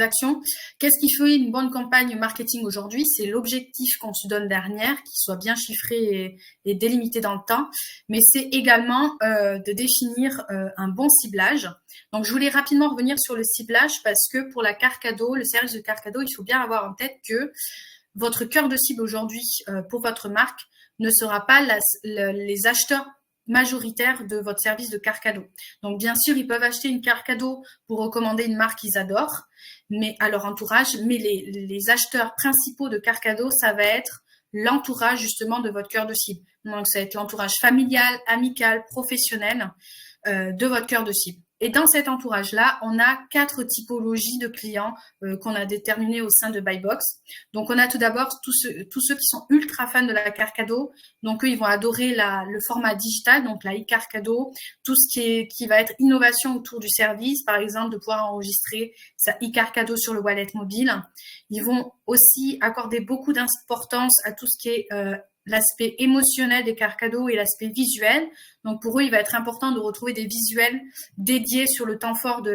actions. Qu'est-ce qui fait une bonne campagne marketing aujourd'hui? C'est l'objectif qu'on se donne derrière, qui soit bien chiffré et délimité dans le temps, mais c'est également de définir un bon ciblage. Donc, je voulais rapidement revenir sur le ciblage parce que pour la carte cadeau, le service de carte cadeau, il faut bien avoir en tête que votre cœur de cible aujourd'hui pour votre marque ne sera pas les acheteurs majoritaires de votre service de carte cadeau. Donc, bien sûr, ils peuvent acheter une carte cadeau pour recommander une marque qu'ils adorent, mais à leur entourage. Mais les acheteurs principaux de carte cadeau, ça va être l'entourage justement de votre cœur de cible. Donc, ça va être l'entourage familial, amical, professionnel de votre cœur de cible. Et dans cet entourage-là, on a 4 typologies de clients qu'on a déterminées au sein de Buybox. Donc, on a tout d'abord tous ceux qui sont ultra fans de la carte cadeau. Donc, eux, ils vont adorer le format digital, donc la e-carte cadeau, tout ce qui va être innovation autour du service, par exemple, de pouvoir enregistrer sa e-carte cadeau sur le wallet mobile. Ils vont aussi accorder beaucoup d'importance à tout ce qui est l'aspect émotionnel des cartes cadeaux et l'aspect visuel. Donc, pour eux, il va être important de retrouver des visuels dédiés sur le temps fort de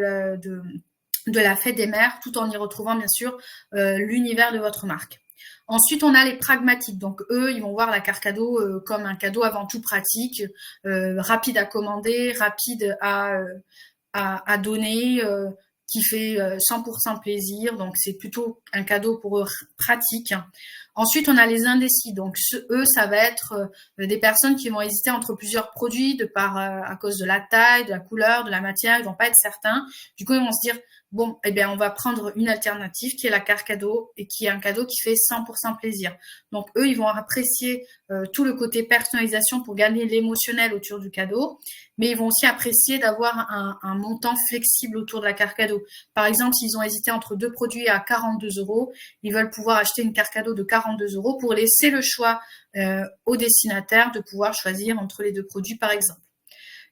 la fête des mères, tout en y retrouvant, bien sûr, l'univers de votre marque. Ensuite, on a les pragmatiques. Donc, eux, ils vont voir la carte cadeau comme un cadeau avant tout pratique, rapide à commander, rapide à donner, qui fait 100% plaisir. Donc, c'est plutôt un cadeau pour eux pratique. Ensuite, on a les indécis. Donc, eux, ça va être des personnes qui vont hésiter entre plusieurs produits à cause de la taille, de la couleur, de la matière. Ils vont pas être certains. Du coup, ils vont se dire, bon, eh bien, on va prendre une alternative qui est la carte cadeau et qui est un cadeau qui fait 100% plaisir. Donc, eux, ils vont apprécier tout le côté personnalisation pour gagner l'émotionnel autour du cadeau, mais ils vont aussi apprécier d'avoir un montant flexible autour de la carte cadeau. Par exemple, s'ils ont hésité entre 2 produits à 42 €, ils veulent pouvoir acheter une carte cadeau de 42 € pour laisser le choix au destinataire de pouvoir choisir entre les 2 produits, par exemple.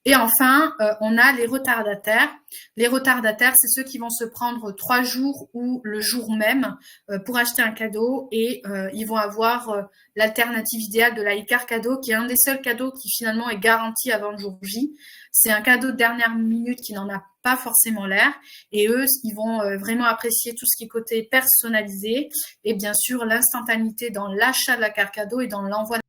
Et enfin, on a les retardataires. Les retardataires, c'est ceux qui vont se prendre 3 jours ou le jour même pour acheter un cadeau et ils vont avoir l'alternative idéale de la e-carte cadeau, qui est un des seuls cadeaux qui finalement est garanti avant le jour J. C'est un cadeau de dernière minute qui n'en a pas forcément l'air et eux, ils vont vraiment apprécier tout ce qui est côté personnalisé et bien sûr l'instantanéité dans l'achat de la carte cadeau et dans l'envoi